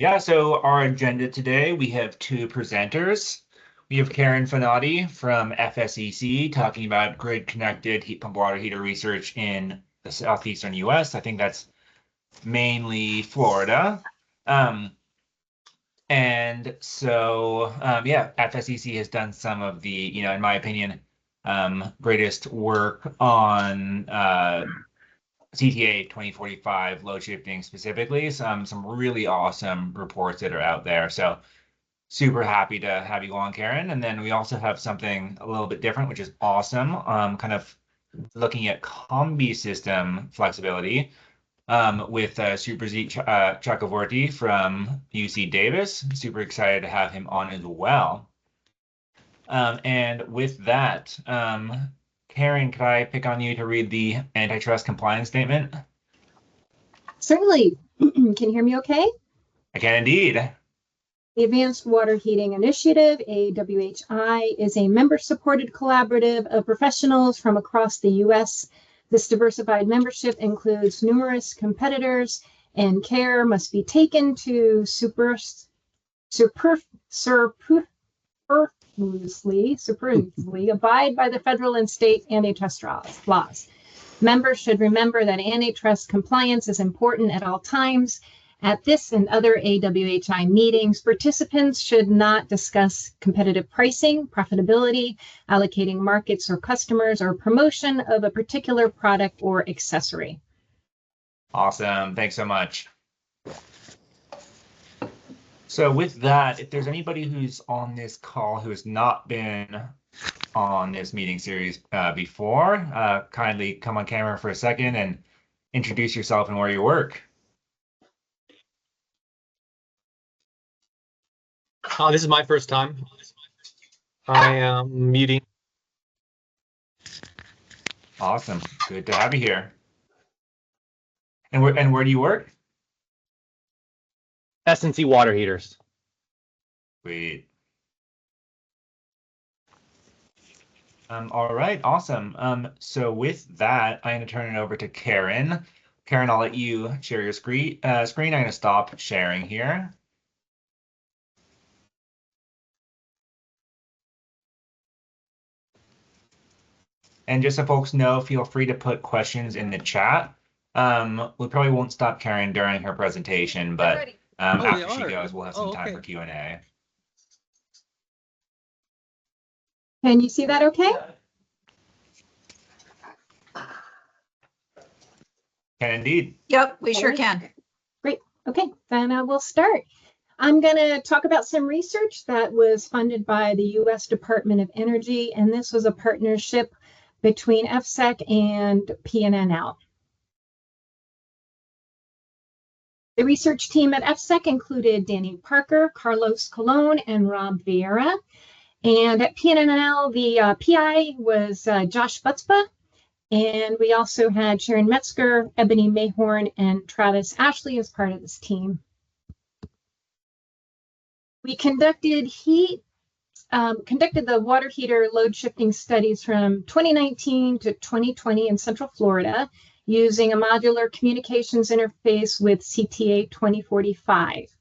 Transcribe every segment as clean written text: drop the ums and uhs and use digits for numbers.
Yeah, so our agenda today, we have two presenters. We have Karen Fenaughty from FSEC talking about grid-connected heat pump water heater research in the Southeastern US. I think that's mainly Florida. And so, yeah, FSEC has done some of the, in my opinion, greatest work on CTA 2045 load shifting specifically. Some really awesome reports that are out there. So super happy to have you on, Karen. And then we also have something a little bit different, which is awesome. Kind of looking at Combi system flexibility with Subhrajit Chakraborty from UC Davis. Super excited to have him on as well. And with that, Karen, could I pick on you to read the antitrust compliance statement? Certainly. Can you hear me okay? I can indeed. The Advanced Water Heating Initiative, AWHI, is a member-supported collaborative of professionals from across the U.S. This diversified membership includes numerous competitors, and care must be taken to superfluously abide by the federal and state antitrust laws. Members should remember that antitrust compliance is important at all times. At this and other AWHI meetings, participants should not discuss competitive pricing, profitability, allocating markets or customers, or promotion of a particular product or accessory. Awesome. Thanks so much. So with that, if there's anybody who's on this call who has not been on this meeting series before, kindly come on camera for a second and introduce yourself and where you work. This is my first time. I am muting. Awesome. Good to have you here. And where do you work? S&C water heaters. Sweet. All right, awesome. So with that, I'm going to turn it over to Karen. Karen, I'll let you share your screen. I'm going to stop sharing here. And just so folks know, feel free to put questions in the chat. We probably won't stop Karen during her presentation, but after she goes, we'll have some time for Q&A. Can you see that okay? Can indeed. Yep, we sure can. Great. Okay, then we'll start. I'm going to talk about some research that was funded by the U.S. Department of Energy, and this was a partnership between FSEC and PNNL. The research team at FSEC included Danny Parker, Carlos Colon, and Rob Vieira. And at PNNL, the PI was Josh Butzba. And we also had Sharon Metzger, Ebony Mayhorn, and Travis Ashley as part of this team. We conducted the water heater load shifting studies from 2019 to 2020 in Central Florida using a modular communications interface with CTA 2045.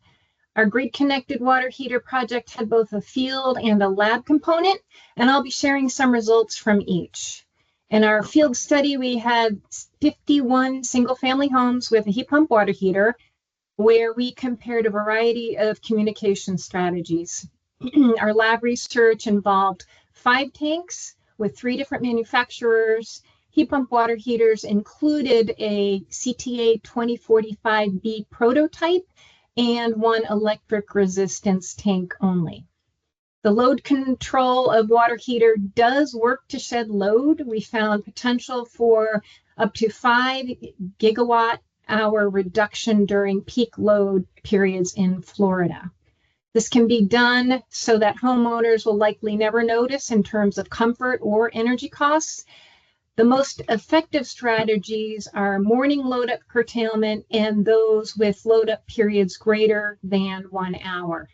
Our grid-connected water heater project had both a field and a lab component, and I'll be sharing some results from each. In our field study, we had 51 single-family homes with a heat pump water heater, where we compared a variety of communication strategies. Our lab research involved 5 tanks with 3 different manufacturers. Heat pump water heaters included a CTA 2045B prototype and 1 electric resistance tank only. The load control of water heater does work to shed load. We found potential for up to 5 gigawatt-hour reduction during peak load periods in Florida. This can be done so that homeowners will likely never notice in terms of comfort or energy costs. The most effective strategies are morning load-up curtailment and those with load-up periods greater than 1 hour.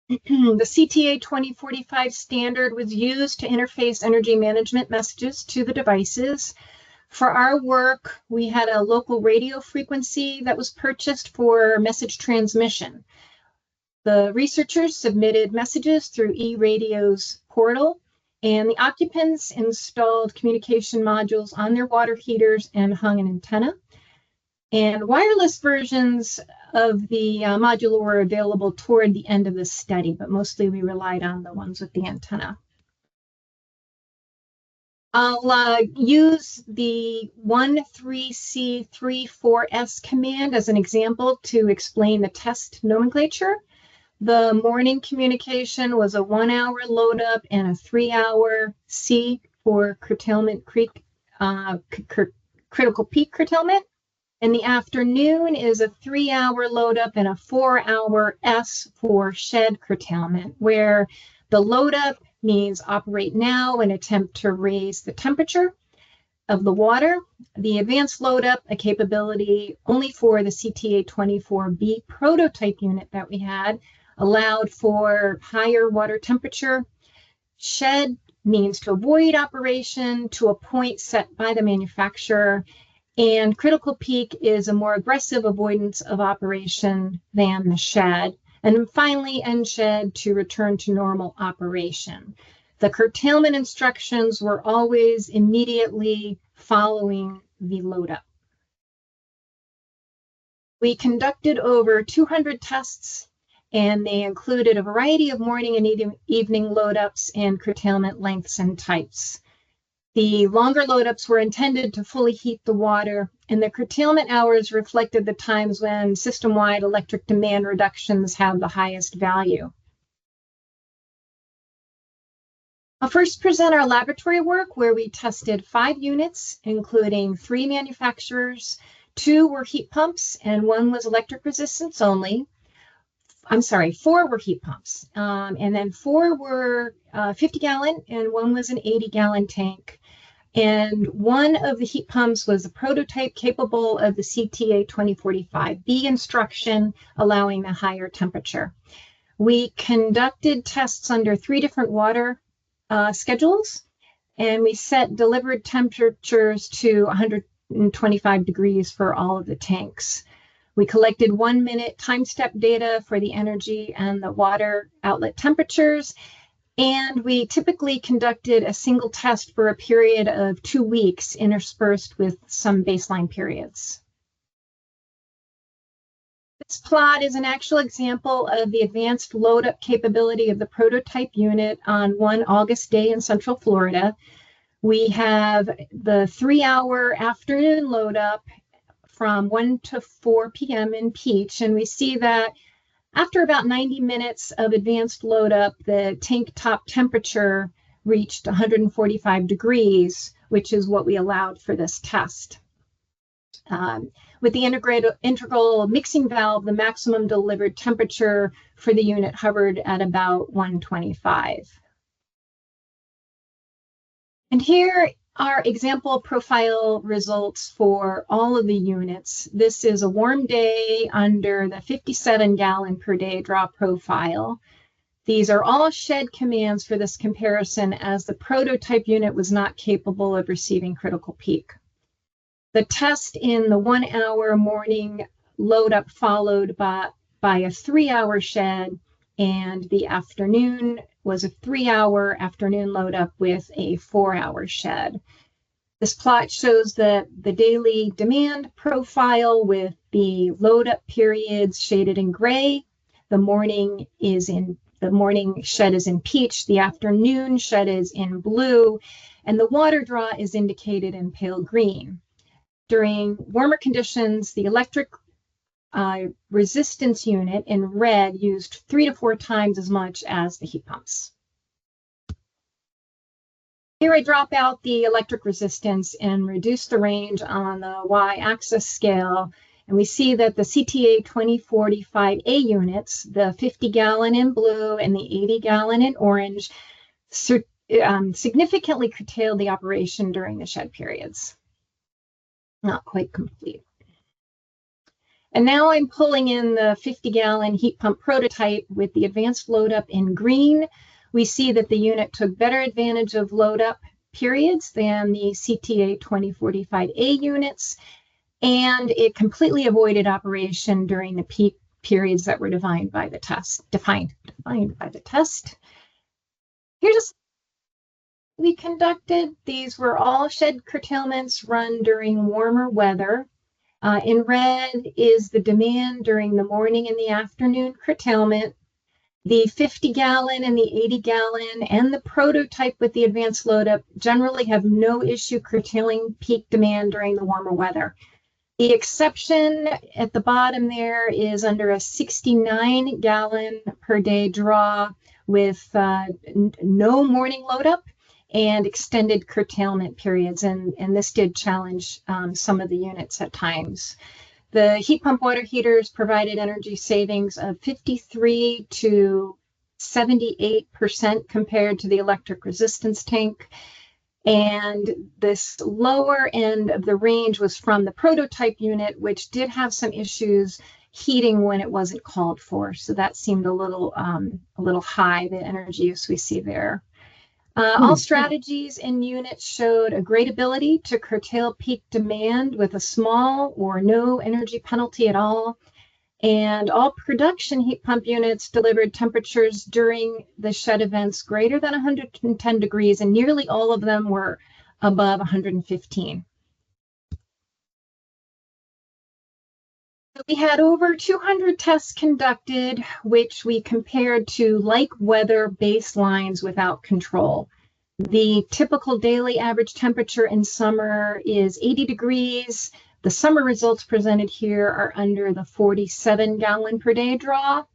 The CTA 2045 standard was used to interface energy management messages to the devices. For our work, we had a local radio frequency that was purchased for message transmission. The researchers submitted messages through eRadio's portal, and the occupants installed communication modules on their water heaters and hung an antenna. And wireless versions of the module were available toward the end of the study, but mostly we relied on the ones with the antenna. I'll use the 13C34S command as an example to explain the test nomenclature. The morning communication was a 1-hour load up and a 3-hour C for curtailment critical peak curtailment. And the afternoon is a 3-hour load up and a 4-hour S for shed curtailment, where the load up means operate now and attempt to raise the temperature of the water. The advanced load up, a capability only for the CTA-24B prototype unit that we had, allowed for higher water temperature. Shed means to avoid operation to a point set by the manufacturer. And critical peak is a more aggressive avoidance of operation than the shed. And then finally, end shed to return to normal operation. The curtailment instructions were always immediately following the load up. We conducted over 200 tests, and they included a variety of morning and evening load ups and curtailment lengths and types. The longer load ups were intended to fully heat the water, and the curtailment hours reflected the times when system-wide electric demand reductions have the highest value. I'll first present our laboratory work, where we tested 5 units, including 3 manufacturers. 2 were heat pumps, and 1 was electric resistance only. I'm sorry, 4 were heat pumps, and then 4 were 50-gallon, and 1 was an 80-gallon tank. And 1 of the heat pumps was a prototype capable of the CTA-2045B instruction, allowing the higher temperature. We conducted tests under 3 different water schedules, and we set delivered temperatures to 125 degrees for all of the tanks. We collected 1-minute time step data for the energy and the water outlet temperatures, and we typically conducted a single test for a period of 2 weeks, interspersed with some baseline periods. This plot is an actual example of the advanced load-up capability of the prototype unit on one August day in Central Florida. We have the 3-hour afternoon load-up from 1 to 4 p.m. in Peach, and we see that after about 90 minutes of advanced load up, the tank top temperature reached 145 degrees, which is what we allowed for this test. With the integral mixing valve, the maximum delivered temperature for the unit hovered at about 125. And here are example profile results for all of the units. This is a warm day under the 57-gallon per day draw profile. These are all shed commands for this comparison, as the prototype unit was not capable of receiving critical peak. The test in the 1-hour morning load up followed by a 3-hour shed, and the afternoon was a 3-hour afternoon load up with a 4-hour shed. This plot shows the daily demand profile with the load up periods shaded in gray. The morning shed is in peach, the afternoon shed is in blue, and the water draw is indicated in pale green. During warmer conditions, the electric resistance unit in red used 3 to 4 times as much as the heat pumps. Here I drop out the electric resistance and reduce the range on the y-axis scale, and we see that the CTA-2045A units, the 50-gallon in blue and the 80-gallon in orange, significantly curtailed the operation during the shed periods. Not quite complete. And now I'm pulling in the 50-gallon heat pump prototype with the advanced load up in green. We see that the unit took better advantage of load up periods than the CTA 2045A units, and it completely avoided operation during the peak periods that were defined by the test. Here's a we conducted. These were all shed curtailments run during warmer weather. In red is the demand during the morning and the afternoon curtailment. The 50-gallon and the 80-gallon and the prototype with the advanced load up generally have no issue curtailing peak demand during the warmer weather. The exception at the bottom there is under a 69-gallon per day draw with no morning load up and extended curtailment periods. And this did challenge some of the units at times. The heat pump water heaters provided energy savings of 53 to 78% compared to the electric resistance tank. And this lower end of the range was from the prototype unit, which did have some issues heating when it wasn't called for. So that seemed a little high, the energy use we see there. All strategies in units showed a great ability to curtail peak demand with a small or no energy penalty at all. And all production heat pump units delivered temperatures during the shed events greater than 110 degrees, and nearly all of them were above 115. So we had over 200 tests conducted, which we compared to like weather baselines without control. The typical daily average temperature in summer is 80 degrees. The summer results presented here are under the 47-gallon per day draw.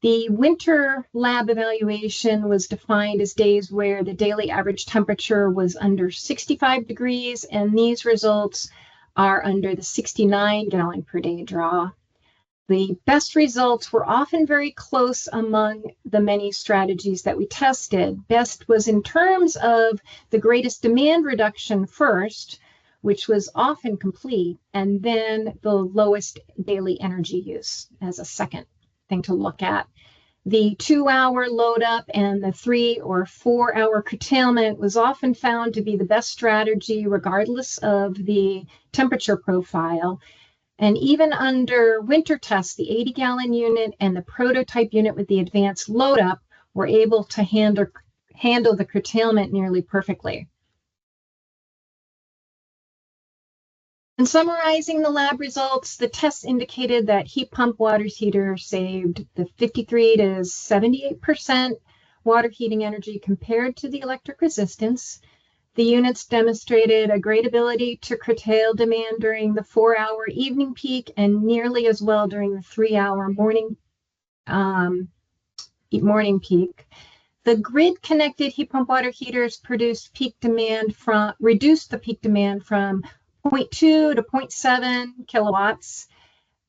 The winter lab evaluation was defined as days where the daily average temperature was under 65 degrees, and these results are under the 69-gallon per day draw. The best results were often very close among the many strategies that we tested. Best was in terms of the greatest demand reduction first, which was often complete, and then the lowest daily energy use as a second thing to look at. The 2-hour load up and the 3 or 4 hour curtailment was often found to be the best strategy regardless of the temperature profile. And even under winter tests, the 80-gallon unit and the prototype unit with the advanced load up were able to handle the curtailment nearly perfectly. In summarizing the lab results, the tests indicated that heat pump water heater saved the 53 to 78% water heating energy compared to the electric resistance. The units demonstrated a great ability to curtail demand during the 4-hour evening peak and nearly as well during the 3-hour morning peak. The grid-connected heat pump water heaters reduced the peak demand from 0.2 to 0.7 kilowatts,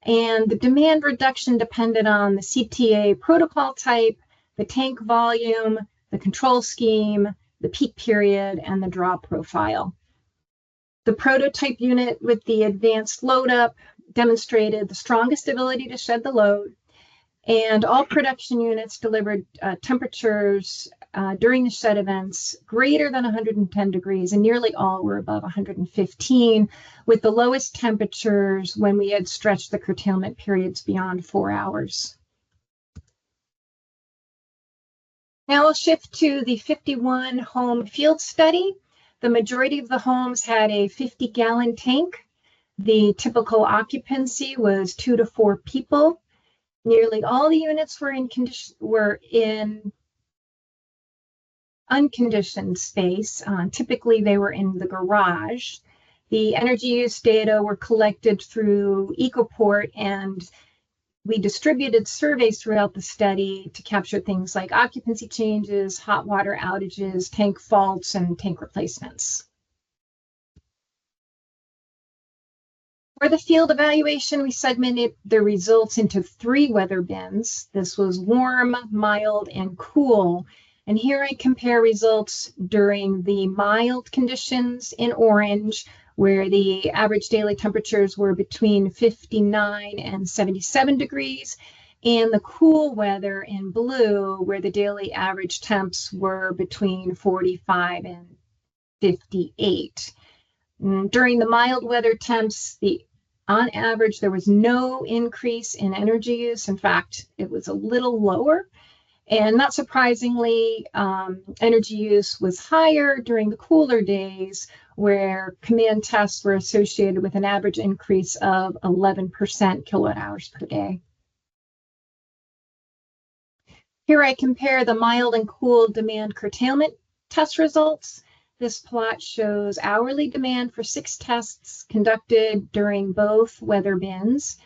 and the demand reduction depended on the CTA protocol type, the tank volume, the control scheme, the peak period, and the draw profile. The prototype unit with the advanced load up demonstrated the strongest ability to shed the load, and all production units delivered temperatures during the shed events greater than 110 degrees, and nearly all were above 115, with the lowest temperatures when we had stretched the curtailment periods beyond 4 hours. Now we'll shift to the 51 home field study. The majority of the homes had a 50-gallon tank. The typical occupancy was 2 to 4 people. Nearly all the units were in unconditioned space. Typically, they were in the garage. The energy use data were collected through EcoPort, and we distributed surveys throughout the study to capture things like occupancy changes, hot water outages, tank faults, and tank replacements. For the field evaluation, we segmented the results into 3 weather bins. This was warm, mild, and cool. And here I compare results during the mild conditions in orange, where the average daily temperatures were between 59 and 77 degrees, and the cool weather in blue, where the daily average temps were between 45 and 58. During the mild weather temps, on average, there was no increase in energy use. In fact, it was a little lower. And not surprisingly, energy use was higher during the cooler days, where command tests were associated with an average increase of 11% kilowatt hours per day. Here I compare the mild and cool demand curtailment test results. This plot shows hourly demand for 6 tests conducted during both weather bins.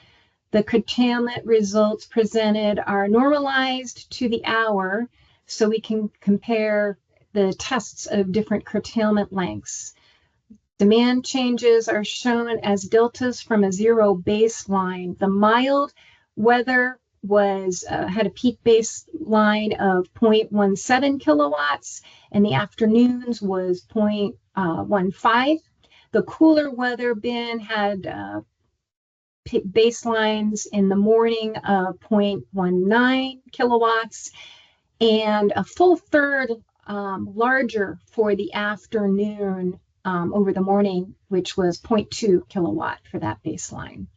The curtailment results presented are normalized to the hour, so we can compare the tests of different curtailment lengths. Demand changes are shown as deltas from a 0 baseline. The mild weather had a peak baseline of 0.17 kilowatts, and the afternoons was 0.15. The cooler weather bin had baselines in the morning of 0.19 kilowatts and a full third larger for the afternoon over the morning, which was 0.2 kilowatt for that baseline.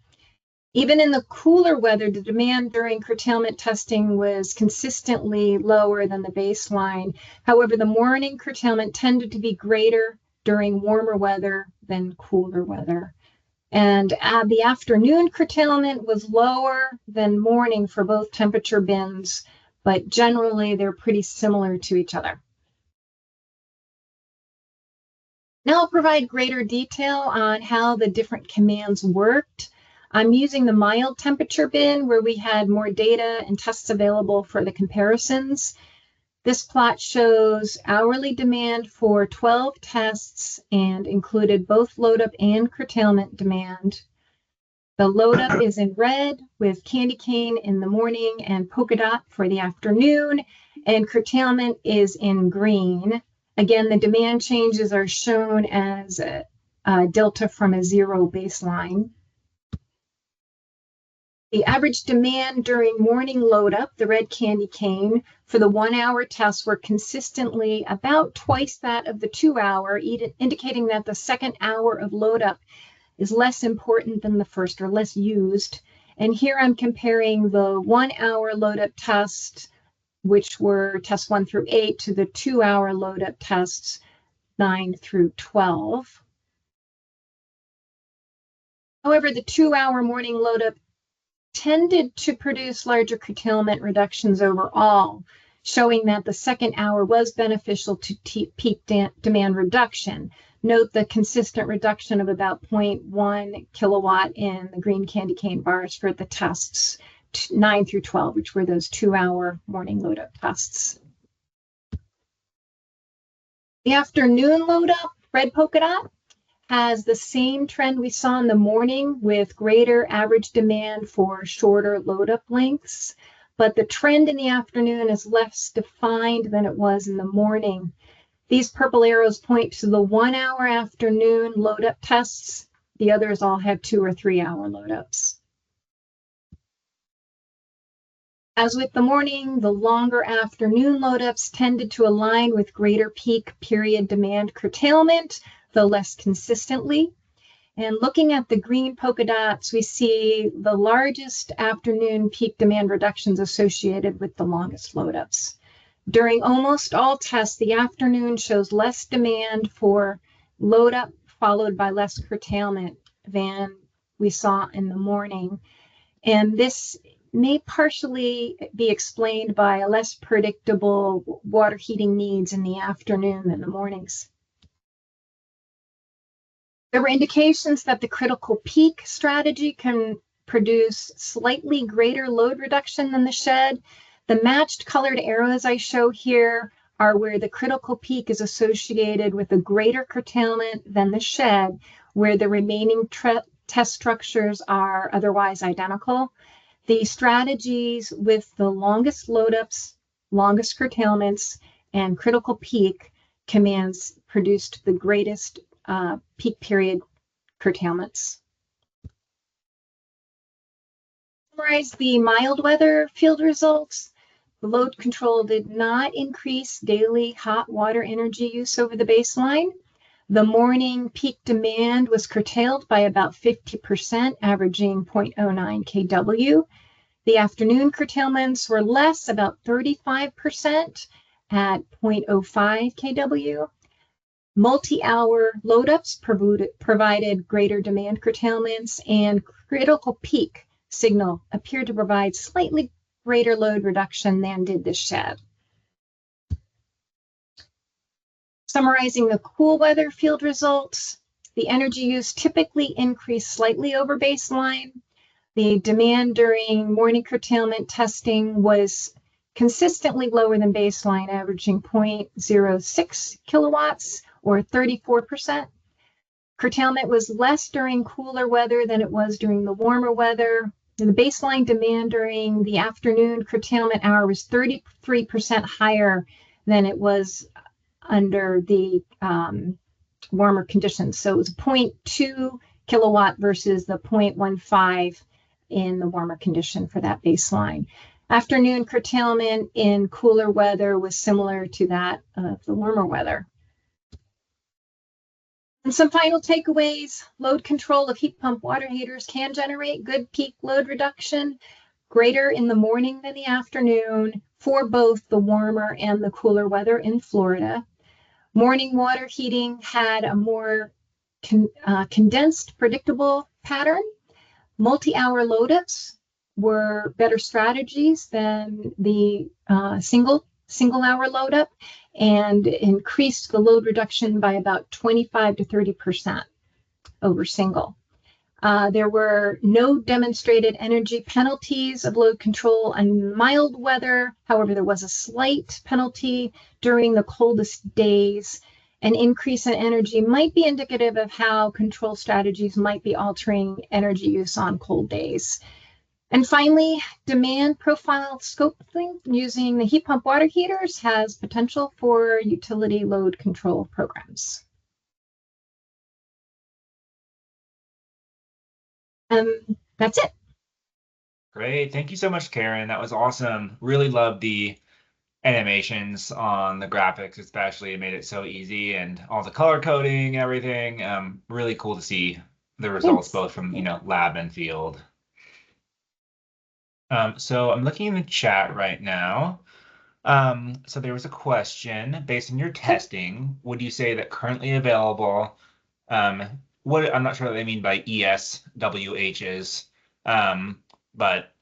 Even in the cooler weather, the demand during curtailment testing was consistently lower than the baseline. However, the morning curtailment tended to be greater during warmer weather than cooler weather. And the afternoon curtailment was lower than morning for both temperature bins, but generally they're pretty similar to each other. Now I'll provide greater detail on how the different commands worked. I'm using the mild temperature bin where we had more data and tests available for the comparisons. This plot shows hourly demand for 12 tests and included both load up and curtailment demand. The load up is in red with candy cane in the morning and polka dot for the afternoon, and curtailment is in green. Again, the demand changes are shown as a delta from a 0 baseline. The average demand during morning load up, the red candy cane, for the 1 hour tests were consistently about twice that of the 2 hour, indicating that the second hour of load up is less important than the first or less used. And here I'm comparing the 1 hour load up test, which were tests 1 through 8, to the 2 hour load up tests 9 through 12. However, the 2 hour morning load up tended to produce larger curtailment reductions overall, showing that the second hour was beneficial to peak demand reduction. Note the consistent reduction of about 0.1 kilowatt in the green candy cane bars for the tests 9 through 12, which were those 2 hour morning load up tests. The afternoon load up, red polka dot, has the same trend we saw in the morning with greater average demand for shorter load up lengths, but the trend in the afternoon is less defined than it was in the morning. These purple arrows point to the 1 hour afternoon load up tests. The others all have 2 or 3 hour load ups. As with the morning, the longer afternoon load ups tended to align with greater peak period demand curtailment, though less consistently. And looking at the green polka dots, we see the largest afternoon peak demand reductions associated with the longest load ups. During almost all tests, the afternoon shows less demand for load up, followed by less curtailment than we saw in the morning. And this may partially be explained by a less predictable water heating needs in the afternoon than the mornings. There were indications that the critical peak strategy can produce slightly greater load reduction than the shed. The matched colored arrows I show here are where the critical peak is associated with a greater curtailment than the shed, where the remaining test structures are otherwise identical. The strategies with the longest load ups, longest curtailments, and critical peak commands produced the greatest peak period curtailments. Summarize the mild weather field results. The load control did not increase daily hot water energy use over the baseline. The morning peak demand was curtailed by about 50%, averaging 0.09 kW. The afternoon curtailments were less, about 35% at 0.05 kW. Multi-hour load-ups provided greater demand curtailments, and critical peak signal appeared to provide slightly greater load reduction than did the shed. Summarizing the cool weather field results, the energy use typically increased slightly over baseline. The demand during morning curtailment testing was consistently lower than baseline, averaging 0.06 kilowatts or 34%. Curtailment was less during cooler weather than it was during the warmer weather. The baseline demand during the afternoon curtailment hour was 33% higher than it was under the warmer conditions. So it was 0.2 kilowatt versus the 0.15 in the warmer condition for that baseline. Afternoon curtailment in cooler weather was similar to that of the warmer weather. And some final takeaways: load control of heat pump water heaters can generate good peak load reduction, greater in the morning than the afternoon for both the warmer and the cooler weather in Florida. Morning water heating had a more condensed, predictable pattern. Multi-hour load-ups were better strategies than the single-hour load-up, and increased the load reduction by about 25 to 30% over single. There were no demonstrated energy penalties of load control on mild weather. However, there was a slight penalty during the coldest days. An increase in energy might be indicative of how control strategies might be altering energy use on cold days. And finally, demand profile scoping using the heat pump water heaters has potential for utility load control programs. That's it. Great. Thank you so much, Karen. That was awesome. Really loved the animations on the graphics, especially. It made it so easy, and all the color coding, everything. Really cool to see the results both from lab and field. So I'm looking in the chat right now. So there was a question: based on your testing, would you say that currently available, what I'm not sure what they mean by ESWHs, but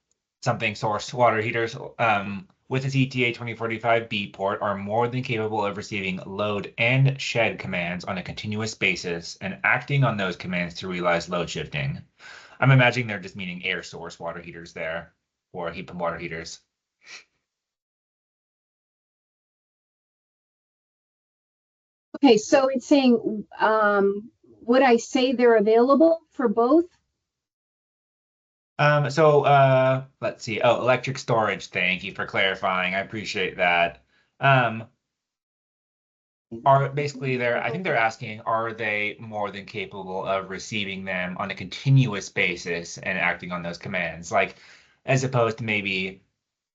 something sourced water heaters with a CTA 2045B port are more than capable of receiving load and shed commands on a continuous basis and acting on those commands to realize load shifting. I'm imagining they're just meaning air source water heaters there, or heat pump water heaters. Okay, so it's saying, would I say they're available for both? Let's see. Oh, electric storage. Thank you for clarifying. I appreciate that. I think they're asking, are they more than capable of receiving them on a continuous basis and acting on those commands? Like, as opposed to maybe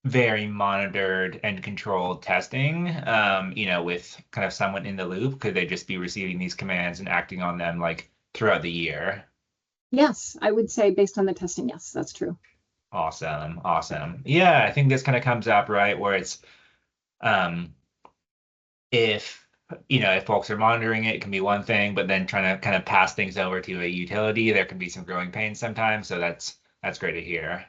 very monitored and controlled testing, with kind of someone in the loop, could they just be receiving these commands and acting on them like throughout the year? Yes, I would say based on the testing, yes, that's true. Awesome. Yeah, I think this kind of comes up, right, where it's if folks are monitoring it, it can be one thing, but then trying to kind of pass things over to a utility, there can be some growing pains sometimes. So that's great to hear.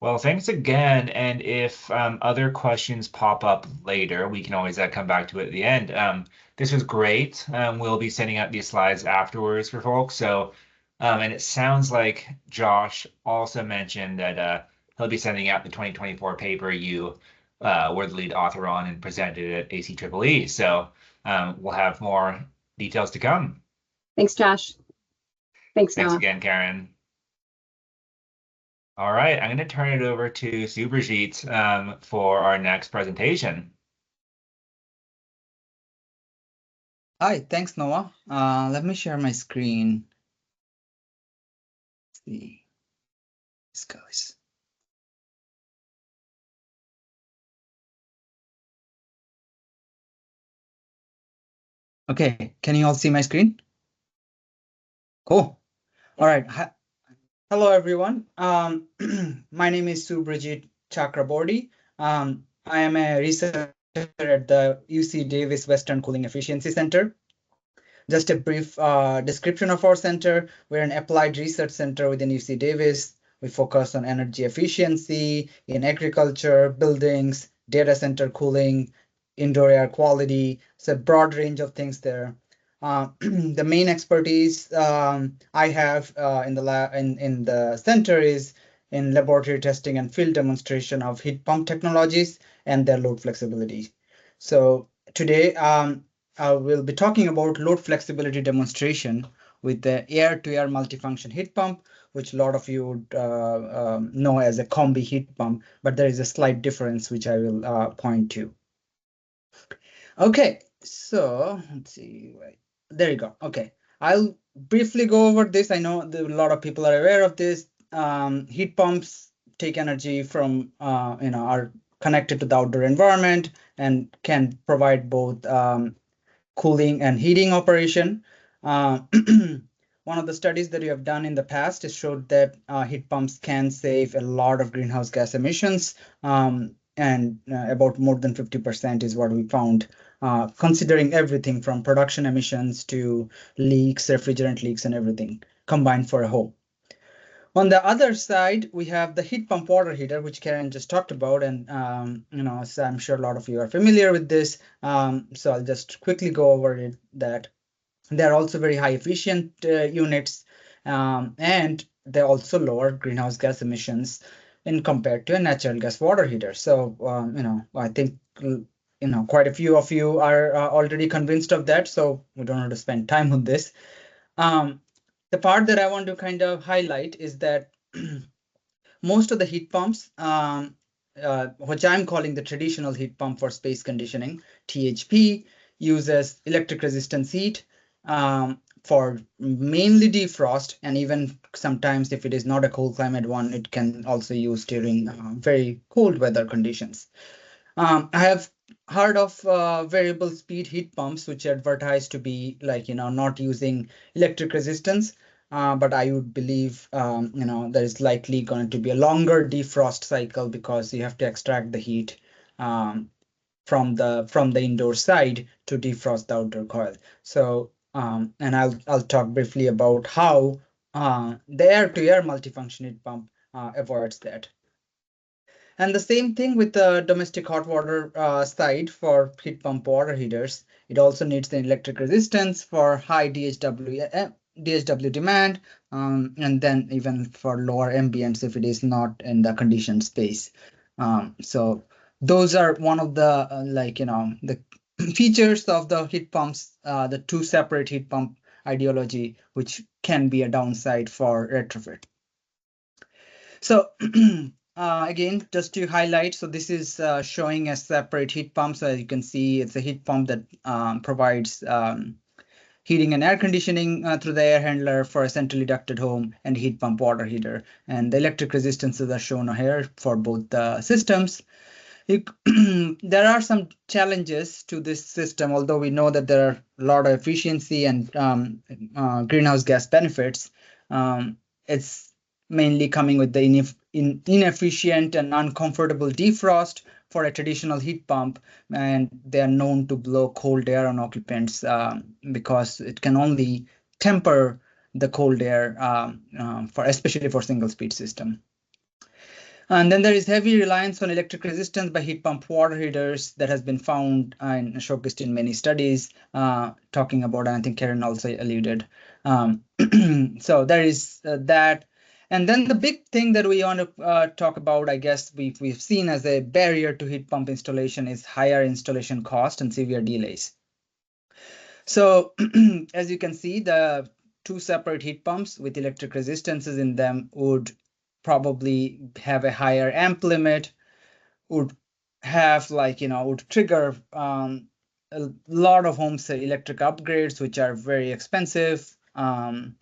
Well, thanks again. And if other questions pop up later, we can always come back to it at the end. This was great. We'll be sending out these slides afterwards for folks. So, and it sounds like Josh also mentioned that he'll be sending out the 2024 paper you were the lead author on and presented at ACEEE. So we'll have more details to come. Thanks, Josh. Thanks, Thanks Noah. again, Karen. All right, I'm going to turn it over to Subhrajit for our next presentation. Hi, thanks, Noah. Let me share my screen. Let's see. This goes. Okay, can you all see my screen? Cool. All right. Hello, everyone. My name is Subhrajit Chakraborty. I am a researcher at the UC Davis Western Cooling Efficiency Center. Just a brief description of our center. We're an applied research center within UC Davis. We focus on energy efficiency in agriculture, buildings, data center cooling, indoor air quality. It's a broad range of things there. The main expertise I have in the lab in the center is in laboratory testing and field demonstration of heat pump technologies and their load flexibility. So today I will be talking about load flexibility demonstration with the air-to-air multifunction heat pump, which a lot of you would know as a Combi heat pump, but there is a slight difference which I will point to. Okay, so let's see. There you go. Okay, I'll briefly go over this. I know that a lot of people are aware of this. Heat pumps take energy from, are connected to the outdoor environment and can provide both cooling and heating operation. One of the studies that we have done in the past has showed that heat pumps can save a lot of greenhouse gas emissions, and about more than 50% is what we found, considering everything from production emissions to leaks, refrigerant leaks, and everything combined for a whole. On the other side, we have the heat pump water heater, which Karen just talked about, and so I'm sure a lot of you are familiar with this. So I'll just quickly go over it. That they're also very high efficient units, and they also lower greenhouse gas emissions in compared to a natural gas water heater. So I think quite a few of you are already convinced of that. So we don't have to spend time on this. The part that I want to kind of highlight is that most of the heat pumps, which I'm calling the traditional heat pump for space conditioning, THP, uses electric resistance heat for mainly defrost, and even sometimes if it is not a cold climate one, it can also use during very cold weather conditions. I have heard of variable speed heat pumps, which advertise to be like, not using electric resistance. But I would believe, there is likely going to be a longer defrost cycle because you have to extract the heat from the indoor side to defrost the outdoor coil. So, and I'll talk briefly about how the air-to-air multifunction heat pump avoids that. And the same thing with the domestic hot water side for heat pump water heaters. It also needs the electric resistance for high DHW demand, and then even for lower ambience if it is not in the conditioned space. So those are one of the the features of the heat pumps, the two separate heat pump ideology, which can be a downside for retrofit. So again, just to highlight, so this is showing a separate heat pump. So as you can see, it's a heat pump that provides heating and air conditioning through the air handler for a centrally ducted home, and heat pump water heater. And the electric resistances are shown here for both the systems. There are some challenges to this system, although we know that there are a lot of efficiency and greenhouse gas benefits. It's mainly coming with the inefficient and uncomfortable defrost for a traditional heat pump, and they are known to blow cold air on occupants because it can only temper the cold air especially for single speed system. And then there is heavy reliance on electric resistance by heat pump water heaters that has been found and showcased in many studies talking about, and I think Karen also alluded. So there is that. And then the big thing that we want to talk about, I guess we've seen as a barrier to heat pump installation is higher installation cost and severe delays. So as you can see, the two separate heat pumps with electric resistances in them would probably have a higher amp limit, would have would trigger a lot of homes electric upgrades, which are very expensive and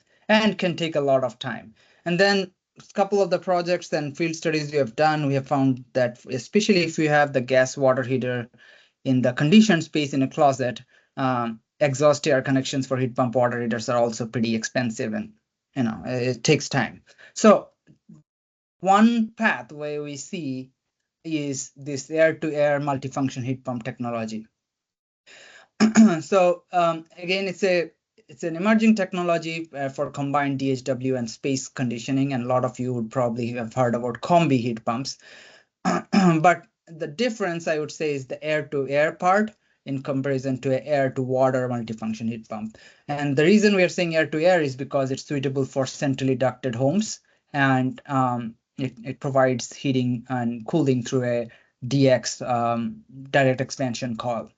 can take a lot of time. And then a couple of the projects and field studies we have done, we have found that especially if you have the gas water heater in the conditioned space in a closet, exhaust air connections for heat pump water heaters are also pretty expensive, and it takes time. So one pathway we see is this air-to-air multifunction heat pump technology. So again, it's an emerging technology for combined DHW and space conditioning, and a lot of you would probably have heard about Combi heat pumps. But the difference, I would say, is the air-to-air part in comparison to an air-to-water multifunction heat pump. And the reason we are saying air-to-air is because it's suitable for centrally ducted homes, and it provides heating and cooling through a DX direct expansion coil.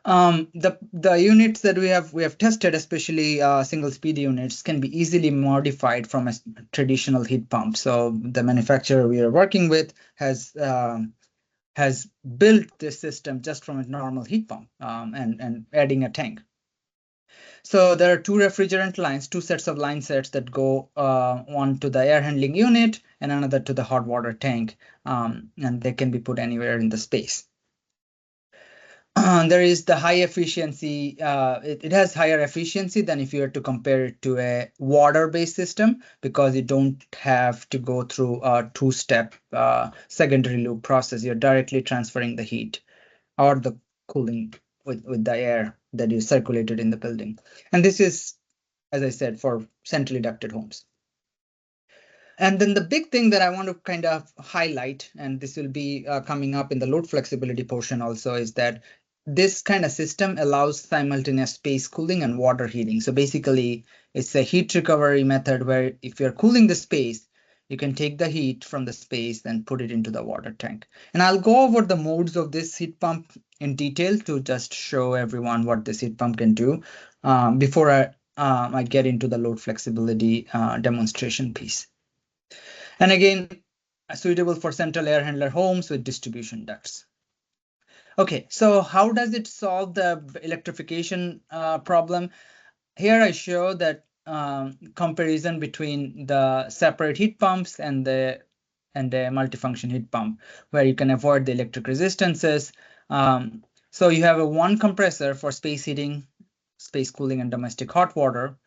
The units that we have tested, especially single speed units, can be easily modified from a traditional heat pump. So the manufacturer we are working with has built this system just from a normal heat pump and adding a tank. So there are two refrigerant lines, two sets of line sets that go one to the air handling unit and another to the hot water tank, and they can be put anywhere in the space. There is the high efficiency. It has higher efficiency than if you were to compare it to a water-based system, because you don't have to go through a two-step secondary loop process. You're directly transferring the heat or the cooling with the air that is circulated in the building. And this is, as I said, for centrally ducted homes. And then the big thing that I want to kind of highlight, and this will be coming up in the load flexibility portion also, is that this kind of system allows simultaneous space cooling and water heating. So basically, it's a heat recovery method where if you're cooling the space, you can take the heat from the space and put it into the water tank. And I'll go over the modes of this heat pump in detail to just show everyone what this heat pump can do before I get into the load flexibility demonstration piece. And again, suitable for central air handler homes with distribution ducts. Okay, so how does it solve the electrification problem? Here I show that comparison between the separate heat pumps and the multifunction heat pump, where you can avoid the electric resistances. So you have a one compressor for space heating, space cooling, and domestic hot water.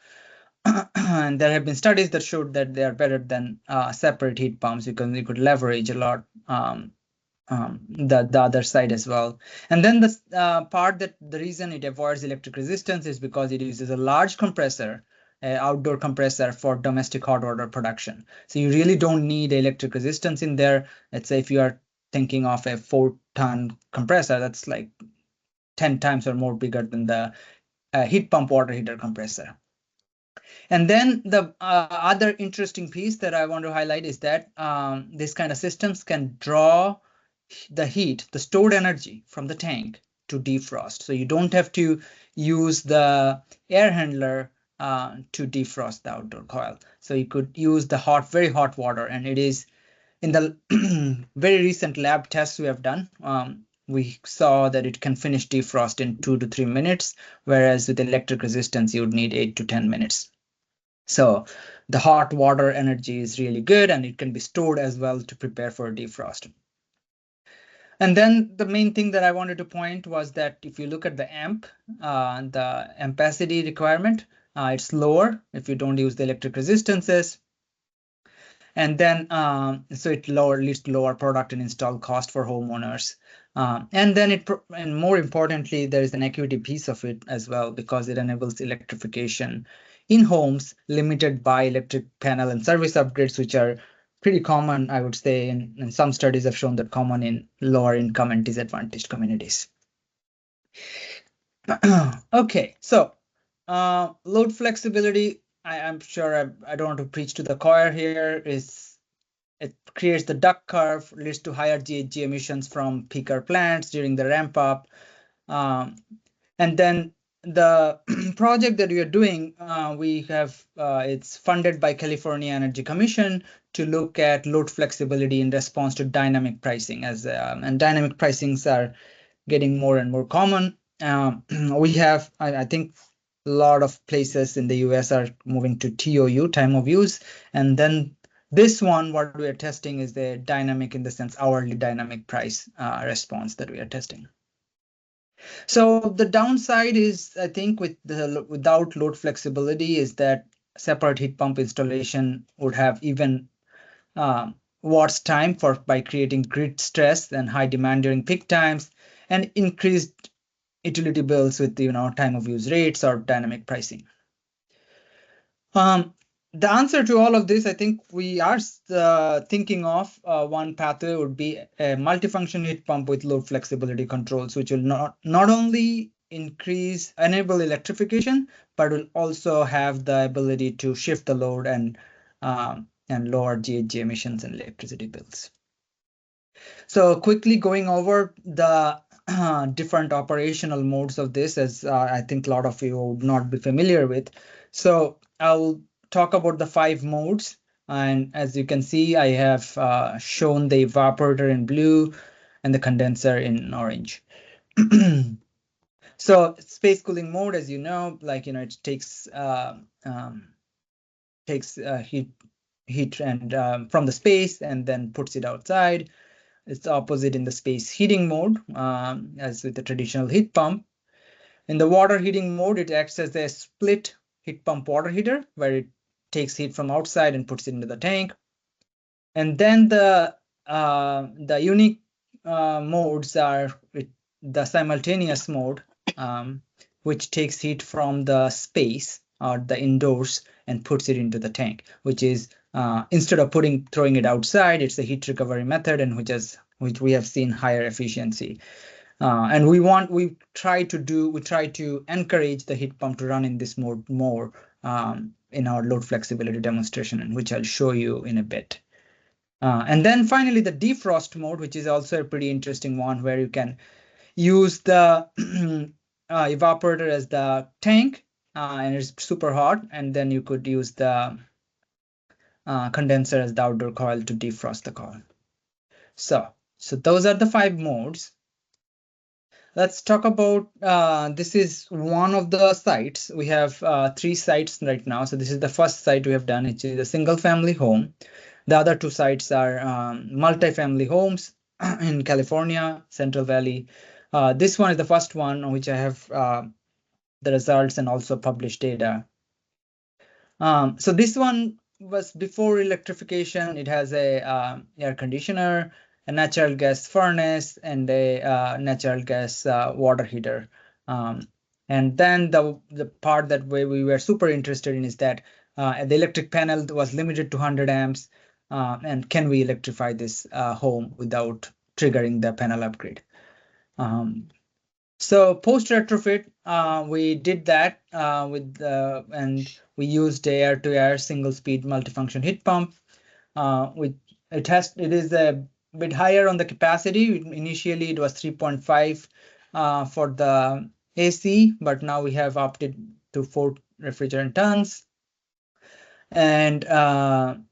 And there have been studies that showed that they are better than separate heat pumps, because you could leverage a lot the other side as well. And then the part that the reason it avoids electric resistance is because it uses a large compressor, outdoor compressor for domestic hot water production. So you really don't need electric resistance in there. Let's say if you are thinking of a 4-ton compressor, that's like 10 times or more bigger than the heat pump water heater compressor. And then the other interesting piece that I want to highlight is that this kind of systems can draw the heat, the stored energy from the tank to defrost. So you don't have to use the air handler to defrost the outdoor coil. So you could use the very hot water, and it is in the very recent lab tests we have done. We saw that it can finish defrost in 2 to 3 minutes, whereas with electric resistance, you would need 8 to 10 minutes. So the hot water energy is really good, and it can be stored as well to prepare for defrost. And then the main thing that I wanted to point was that if you look at the ampacity requirement, it's lower if you don't use the electric resistances. And then, so it leads to lower product and install cost for homeowners. And then and more importantly, there is an equity piece of it as well, because it enables electrification in homes limited by electric panel and service upgrades, which are pretty common, I would say, and some studies have shown that common in lower income and disadvantaged communities. Okay, so load flexibility, I'm sure I don't want to preach to the choir here, it creates the duct curve, leads to higher GHG emissions from peaker plants during the ramp up. And then the project that we are doing, it's funded by California Energy Commission to look at load flexibility in response to dynamic pricing, and dynamic pricings are getting more and more common. We have, I think, a lot of places in the US are moving to TOU, time of use, and then this one, what we are testing is the dynamic, in the sense hourly dynamic price response that we are testing. So the downside is, I think, without load flexibility, is that separate heat pump installation would have even watts time by creating grid stress and high demand during peak times, and increased utility bills with time of use rates or dynamic pricing. The answer to all of this, I think we are thinking of one pathway would be a multifunction heat pump with load flexibility controls, which will not only enable electrification, but will also have the ability to shift the load and lower GHG emissions and electricity bills. So quickly going over the different operational modes of this, as I think a lot of you would not be familiar with. So I'll talk about the 5 modes. And as you can see, I have shown the evaporator in blue and the condenser in orange. So space cooling mode, as you know, it takes heat and from the space and then puts it outside. It's the opposite in the space heating mode, as with the traditional heat pump. In the water heating mode, it acts as a split heat pump water heater, where it takes heat from outside and puts it into the tank. And then the unique modes are the simultaneous mode, which takes heat from the space or the indoors and puts it into the tank, which is instead of throwing it outside, it's a heat recovery method, and which we have seen higher efficiency. And we try to encourage the heat pump to run in this mode more in our load flexibility demonstration, and which I'll show you in a bit. And then finally, the defrost mode, which is also a pretty interesting one, where you can use the evaporator as the tank, and it's super hot, and then you could use the condenser as the outdoor coil to defrost the coil. So those are the 5 modes. Let's talk about, this is one of the sites. We have 3 sites right now. So this is the first site we have done. It is a single family home. The other 2 sites are multi-family homes in California, Central Valley. This one is the first one on which I have the results and also published data. So this one was before electrification. It has a air conditioner, a natural gas furnace, and a natural gas water heater. And then the part that we were super interested in is that the electric panel was limited to 100 amps. And can we electrify this home without triggering the panel upgrade? So post retrofit, we did that and we used air-to-air single-speed multifunction heat pump. It is a bit higher on the capacity. Initially, it was 3.5 for the AC, but now we have opted to 4 refrigerant tons. And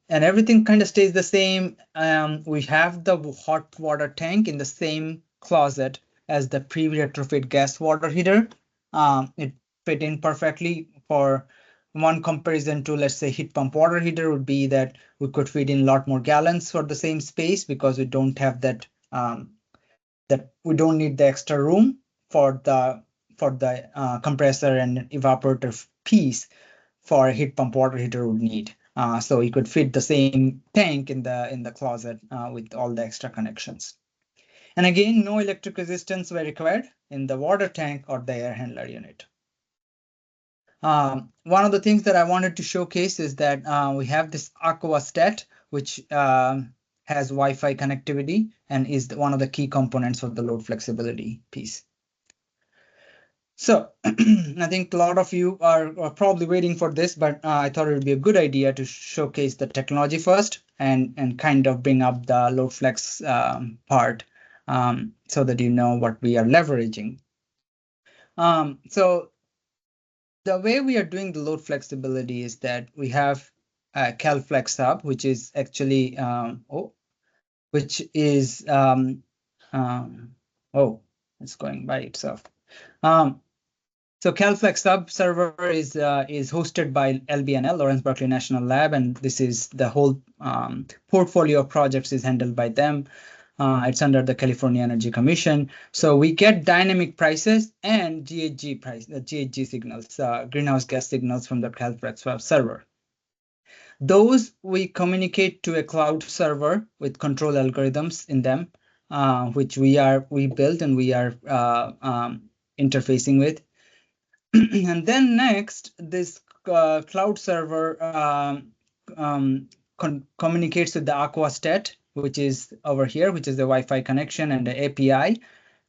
everything kind of stays the same. We have the hot water tank in the same closet as the pre-retrofit gas water heater. It fit in perfectly. For one comparison to, let's say, heat pump water heater would be that we could fit in a lot more gallons for the same space, because we don't have that we don't need the extra room for the compressor and evaporator piece for a heat pump water heater would need. So we could fit the same tank in the closet with all the extra connections. And again, no electric resistance were required in the water tank or the air handler unit. One of the things that I wanted to showcase is that we have this aquastat, which has Wi-Fi connectivity and is one of the key components of the load flexibility piece. So I think a lot of you are probably waiting for this, but I thought it would be a good idea to showcase the technology first and kind of bring up the load flex part so that you know what we are leveraging. So the way we are doing the load flexibility is that we have a CalFlex hub, which is actually, it's going by itself. So CalFlex Hub server is hosted by LBNL, Lawrence Berkeley National Lab, and this is the whole portfolio of projects is handled by them. It's under the California Energy Commission. So we get dynamic prices and GHG signals, greenhouse gas signals from the CalFlex server. Those we communicate to a cloud server with control algorithms in them, which we built and we are interfacing with. And then next, this cloud server communicates with the Aquastat, which is over here, which is the Wi-Fi connection and the API,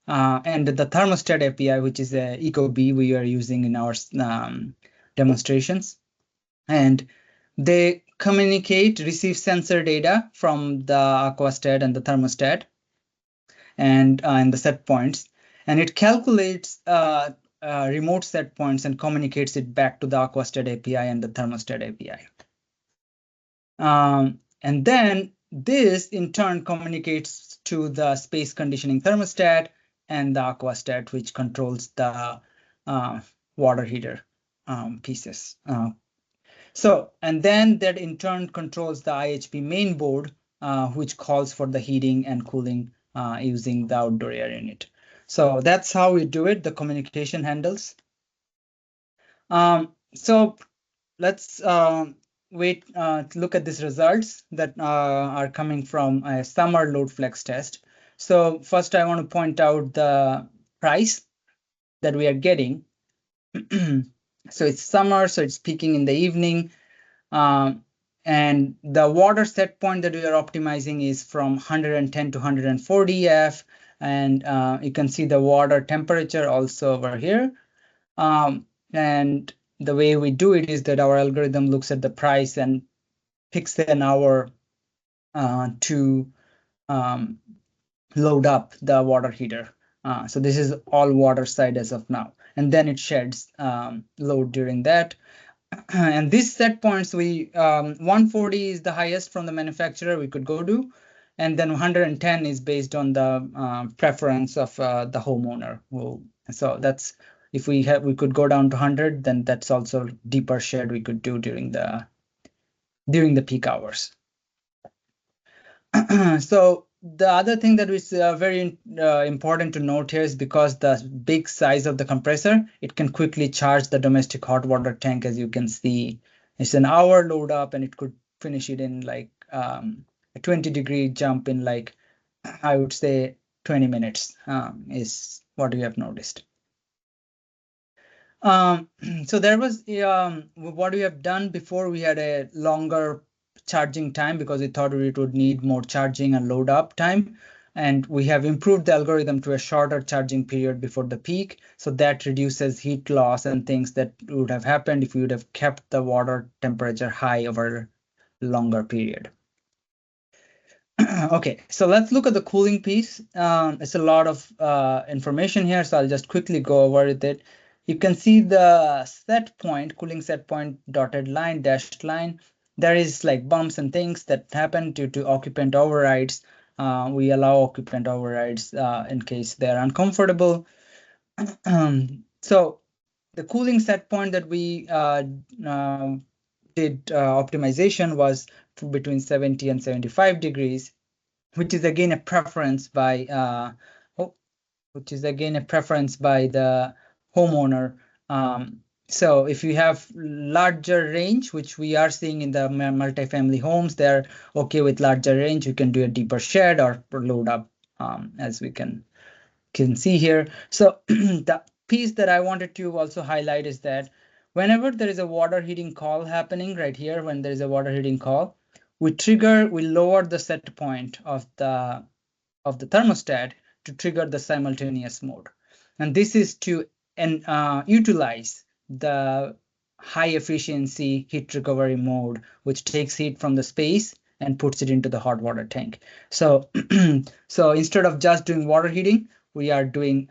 and the thermostat API, which is the Ecobee we are using in our demonstrations. And they communicate, receive sensor data from the Aquastat and the thermostat and the set points, and it calculates remote set points and communicates it back to the Aquastat API and the thermostat API. And then this in turn communicates to the space conditioning thermostat and the Aquastat, which controls the water heater pieces. And then that in turn controls the IHP main board, which calls for the heating and cooling using the outdoor air unit. So that's how we do it, the communication handles. So let's look at these results that are coming from a summer load flex test. So first I want to point out the price that we are getting. So it's summer, so it's peaking in the evening. And the water set point that we are optimizing is from 110 to 140 F. And you can see the water temperature also over here. And the way we do it is that our algorithm looks at the price and picks an hour to load up the water heater. So this is all water side as of now. And then it sheds load during that. And these set points, 140 is the highest from the manufacturer we could go to. And then 110 is based on the preference of the homeowner. So that's, if we could go down to 100, then that's also deeper shed we could do during the peak hours. So the other thing that is very important to note here is because the big size of the compressor, it can quickly charge the domestic hot water tank. As you can see, it's an hour load up and it could finish it in like a 20-degree jump in like, I would say 20 minutes is what we have noticed. So there was what we have done before. We had a longer charging time because we thought it would need more charging and load up time. And we have improved the algorithm to a shorter charging period before the peak. So that reduces heat loss and things that would have happened if we would have kept the water temperature high over a longer period. Okay, so let's look at the cooling piece. It's a lot of information here, so I'll just quickly go over it. You can see the set point, cooling set point, dotted line, dashed line. There is like bumps and things that happen due to occupant overrides. We allow occupant overrides in case they're uncomfortable. So the cooling set point that we did optimization was between 70 and 75 degrees, which is again a preference by the homeowner. So if you have larger range, which we are seeing in the multifamily homes, they're okay with larger range. You can do a deeper shed or load up, as we can see here. So the piece that I wanted to also highlight is that whenever there is a water heating call happening right here, when there is a water heating call, we lower the set point of the thermostat to trigger the simultaneous mode. And this is to utilize the high efficiency heat recovery mode, which takes heat from the space and puts it into the hot water tank. So, so instead of just doing water heating, we are doing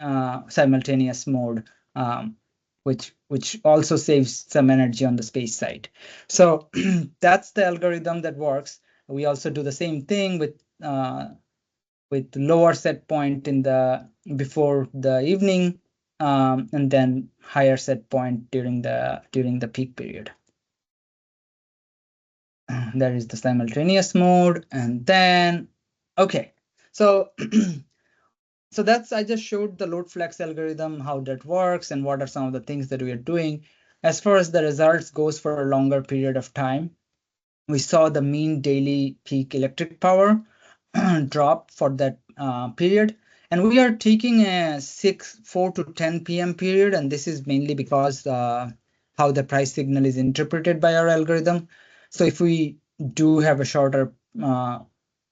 simultaneous mode, which also saves some energy on the space side. So that's the algorithm that works. We also do the same thing with lower set point in before the evening, and then higher set point during the peak period. There is the simultaneous mode, and then okay. So, so I just showed the load flex algorithm, how that works and what are some of the things that we are doing. As far as the results goes for a longer period of time, we saw the mean daily peak electric power drop for that period. And we are taking a 4 to 10 p.m. period, and this is mainly because how the price signal is interpreted by our algorithm. So if we do have a shorter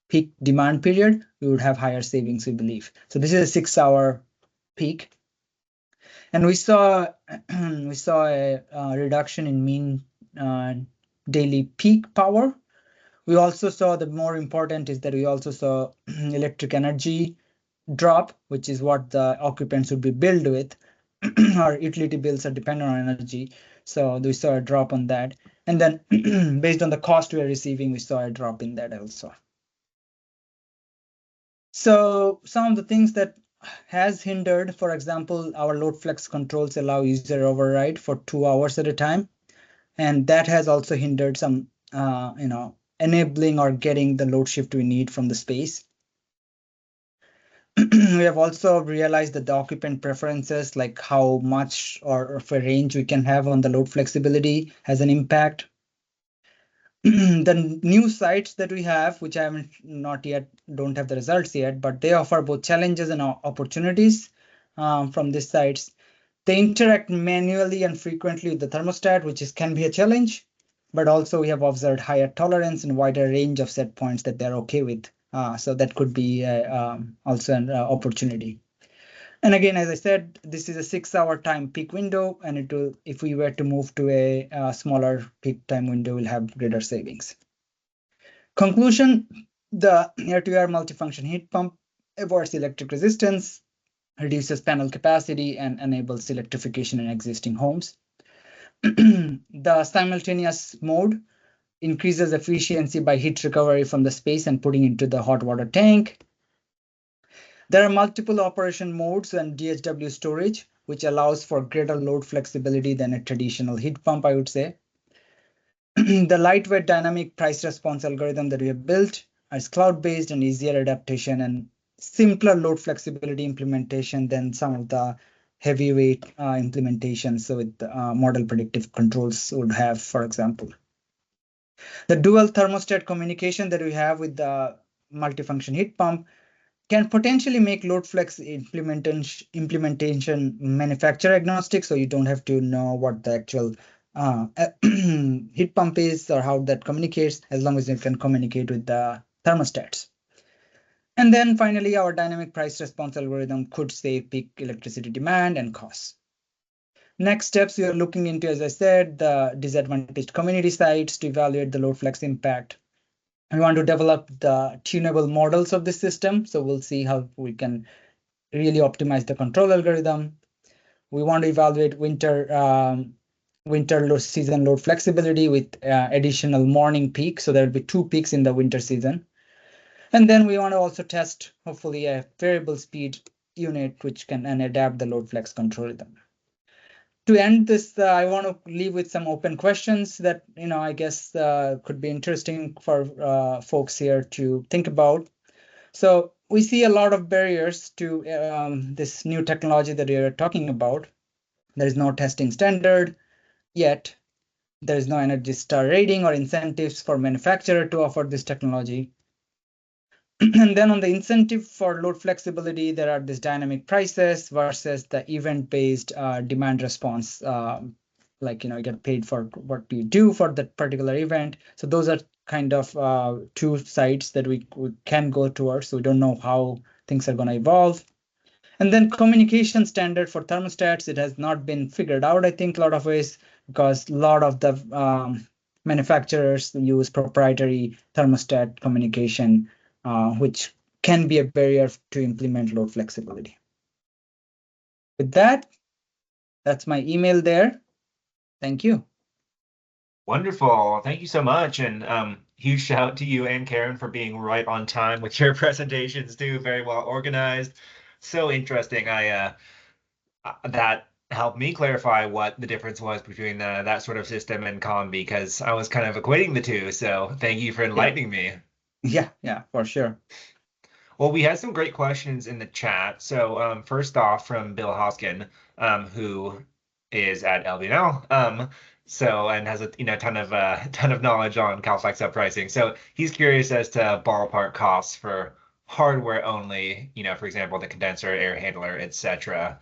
peak demand period, we would have higher savings, we believe. So this is a 6-hour peak. And we saw a reduction in mean daily peak power. We also saw, the more important is that we also saw electric energy drop, which is what the occupants would be billed with. Our utility bills are dependent on energy. So we saw a drop on that. And then based on the cost we are receiving, we saw a drop in that also. So some of the things that has hindered, for example, our load flex controls allow user override for 2 hours at a time. And that has also hindered some, enabling or getting the load shift we need from the space. We have also realized that the occupant preferences, like how much or of a range we can have on the load flexibility, has an impact. The new sites that we have, which I haven't don't have the results yet, but they offer both challenges and opportunities from these sites. They interact manually and frequently with the thermostat, which can be a challenge, but also we have observed higher tolerance and wider range of set points that they're okay with. So that could be also an opportunity. And again, as I said, this is a 6-hour time peak window, and it will, if we were to move to a smaller peak time window, we'll have greater savings. Conclusion: the air-to-air multifunction heat pump avoids electric resistance, reduces panel capacity, and enables electrification in existing homes. The simultaneous mode increases efficiency by heat recovery from the space and putting into the hot water tank. There are multiple operation modes and DHW storage, which allows for greater load flexibility than a traditional heat pump, I would say. The lightweight dynamic price response algorithm that we have built is cloud-based and easier adaptation and simpler load flexibility implementation than some of the heavyweight implementations with model predictive controls would have, for example. The dual thermostat communication that we have with the multifunction heat pump can potentially make load flex implementation manufacturer agnostic, so you don't have to know what the actual heat pump is or how that communicates, as long as you can communicate with the thermostats. And then finally, our dynamic price response algorithm could save peak electricity demand and costs. Next steps, we are looking into, as I said, the disadvantaged community sites to evaluate the load flex impact. We want to develop the tunable models of the system, so we'll see how we can really optimize the control algorithm. We want to evaluate winter season load flexibility with additional morning peak, so there will be 2 peaks in the winter season. And then we want to also test, hopefully, a variable speed unit which can adapt the load flex control rhythm. To end this, I want to leave with some open questions that I guess could be interesting for folks here to think about. So we see a lot of barriers to this new technology that we are talking about. There is no testing standard yet. There is no Energy Star rating or incentives for manufacturer to offer this technology. And then on the incentive for load flexibility, there are these dynamic prices versus the event-based demand response. Like, you get paid for what you do for that particular event. So those are kind of 2 sides that we can go towards. So we don't know how things are going to evolve. And then communication standard for thermostats, it has not been figured out, I think, a lot of ways, because a lot of the manufacturers use proprietary thermostat communication, which can be a barrier to implement load flexibility. With that, that's my email there. Thank you. Wonderful. Thank you so much. And huge shout out to you and Karen for being right on time with your presentations too. Very well organized. So interesting. That helped me clarify what the difference was between that sort of system and Combi, because I was kind of equating the two. So thank you for enlightening me. Yeah, for sure. Well, we had some great questions in the chat. So first off, from Bill Hoskin, who is at LBNL, and has a ton of knowledge on Cal Flex up pricing. So he's curious as to ballpark costs for hardware only, for example, the condenser, air handler, etc.,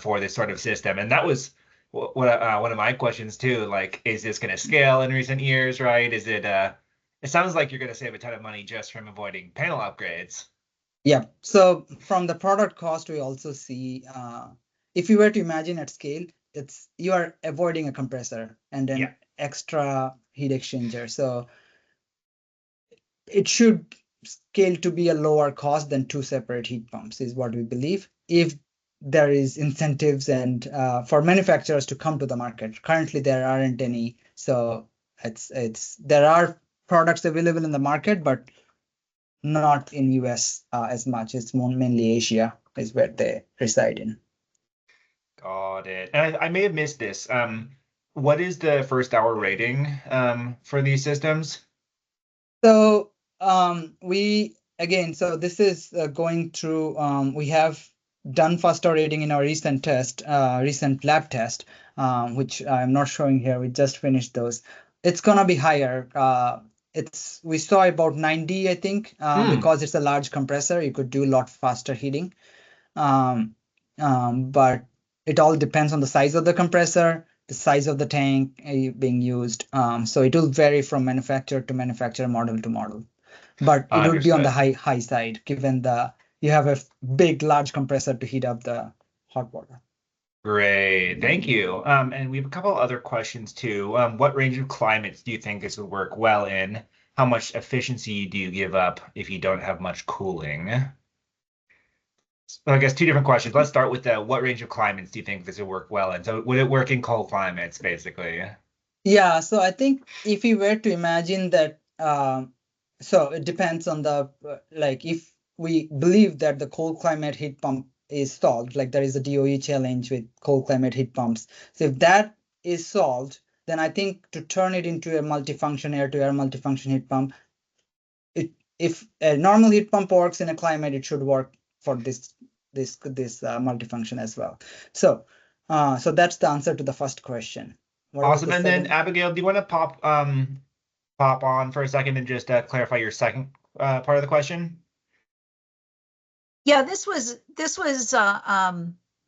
for this sort of system. And that was what one of my questions too. Like, is this going to scale in recent years? Right? Is it? It sounds like you're going to save a ton of money just from avoiding panel upgrades. Yeah. So from the product cost, we also see if you were to imagine at scale, you are avoiding a compressor and an extra heat exchanger. So it should scale to be a lower cost than 2 separate heat pumps, is what we believe, if there is incentives and for manufacturers to come to the market. Currently, there aren't any. So there are products available in the market, but not in US as much. It's more mainly Asia is where they reside in. Got it. And I may have missed this. What is the first hour rating for these systems? So so this is going through, we have done first hour rating in our recent lab test, which I'm not showing here. We just finished those. It's gonna be higher. We saw about 90, I think, because it's a large compressor, you could do a lot faster heating. But it all depends on the size of the compressor, the size of the tank being used. So it will vary from manufacturer to manufacturer, model to model. But it would be on the high side, given you have a large compressor to heat up the hot water. Great, thank you. And we have a couple other questions too. What range of climates do you think this would work well in? How much efficiency do you give up if you don't have much cooling? Well, I guess 2 different questions. Let's start with what range of climates do you think this would work well in? So would it work in cold climates, basically? Yeah, so I think if you were to imagine that, so it depends on if we believe that the cold climate heat pump is solved, like there is a DOE challenge with cold climate heat pumps. So if that is solved, then I think to turn it into a multifunction air-to-air multifunction heat pump, if a normal heat pump works in a climate, it should work for this multifunction as well. So that's the answer to the first question. Awesome. And then Abigail, do you want to pop on for a second and just clarify your second part of the question? Yeah, this was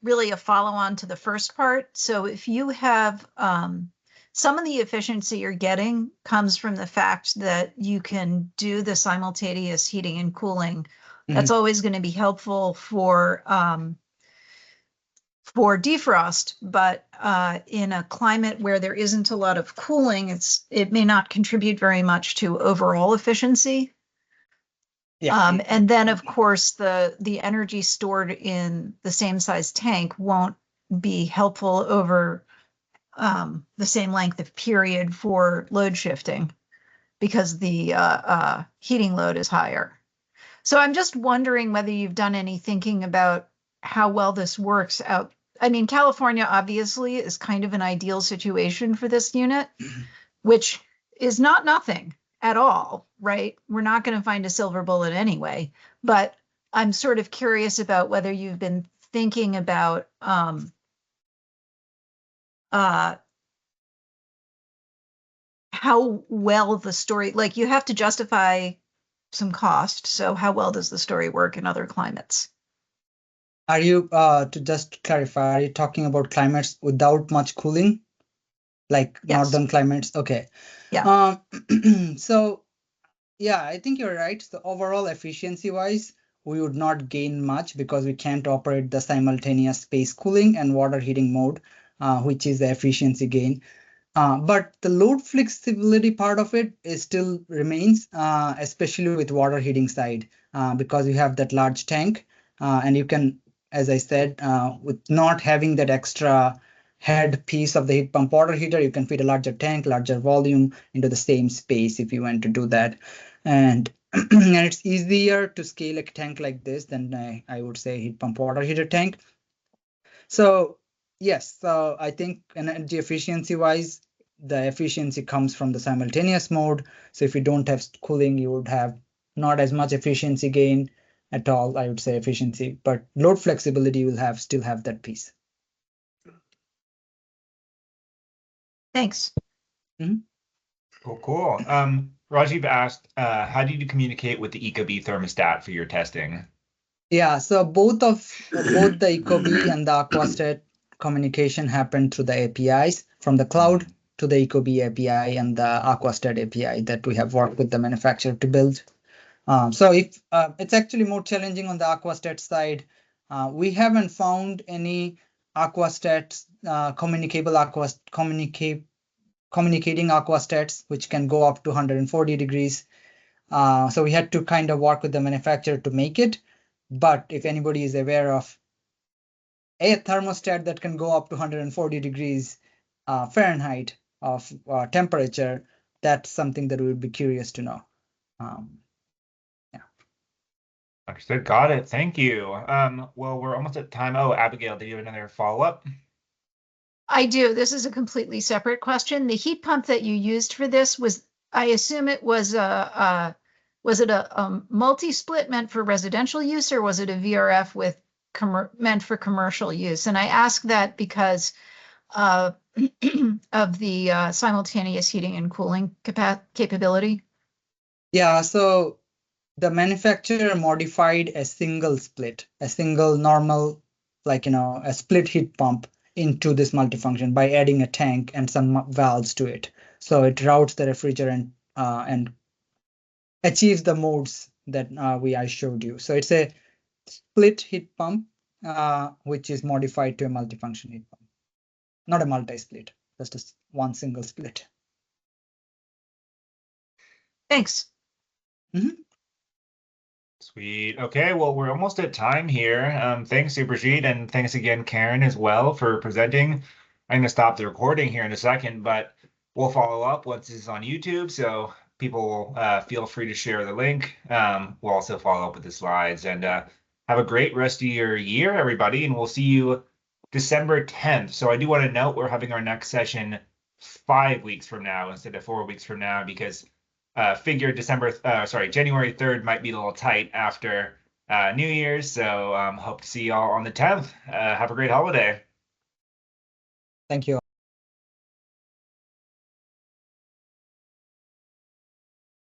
really a follow-on to the first part. So if you have some of the efficiency you're getting comes from the fact that you can do the simultaneous heating and cooling. That's always going to be helpful for defrost, but in a climate where there isn't a lot of cooling, it may not contribute very much to overall efficiency. Yeah. And then, of course, the energy stored in the same size tank won't be helpful over the same length of period for load shifting because the heating load is higher. So I'm just wondering whether you've done any thinking about how well this works out. I mean, California obviously is kind of an ideal situation for this unit, which is not nothing at all, right? We're not going to find a silver bullet anyway, but I'm sort of curious about whether you've been thinking about how well the story, like you have to justify some cost. So how well does the story work in other climates? Are you, to just clarify, are you talking about climates without much cooling? Like northern climates? Okay. Yeah. So, yeah, I think you're right. So overall efficiency wise, we would not gain much because we can't operate the simultaneous space cooling and water heating mode, which is the efficiency gain. But the load flexibility part of it still remains, especially with water heating side, because you have that large tank and you can, as I said, with not having that extra head piece of the heat pump water heater, you can fit a larger tank, larger volume into the same space if you want to do that. And, and it's easier to scale a tank like this than I would say heat pump water heater tank. So yes, so I think energy efficiency wise, the efficiency comes from the simultaneous mode. So if you don't have cooling, you would have not as much efficiency gain. at all, I would say, efficiency, but load flexibility will still have that piece. Thanks. Cool. Rajiv asked, how do you communicate with the Ecobee thermostat for your testing? Yeah, so both the Ecobee and the Aquastat communication happen through the APIs from the cloud to the Ecobee API and the Aquastat API that we have worked with the manufacturer to build. So if it's actually more challenging on the Aquastat side, we haven't found any Aquastats communicating Aquastats which can go up to 140 degrees. So we had to kind of work with the manufacturer to make it. But if anybody is aware of a thermostat that can go up to 140 degrees Fahrenheit of temperature, that's something that we would be curious to know. Understood. Got it. Thank you. Well, we're almost at time. Oh, Abigail, do you have another follow-up? I do. This is a completely separate question. The heat pump that you used for this I assume it was a multi-split meant for residential use, or was it a VRF meant for commercial use? And I ask that because of the simultaneous heating and cooling capability. Yeah, so the manufacturer modified a single normal, a split heat pump into this multifunction by adding a tank and some valves to it. So it routes the refrigerant and achieves the modes that I showed you. So it's a split heat pump, which is modified to a multifunction heat pump, not a multi-split, just one single split. Thanks. Sweet. Okay, well, we're almost at time here. Thanks, Subhrajit, and thanks again, Karen, as well, for presenting. I'm going to stop the recording here in a second, but we'll follow up once this is on YouTube, so people feel free to share the link. We'll also follow up with the slides, and have a great rest of your year, everybody, and we'll see you December 10th. So I do want to note we're having our next session 5 weeks from now instead of 4 weeks from now, because figure January 3rd might be a little tight after New Year's. So hope to see y'all on the 10th. Have a great holiday. Thank you.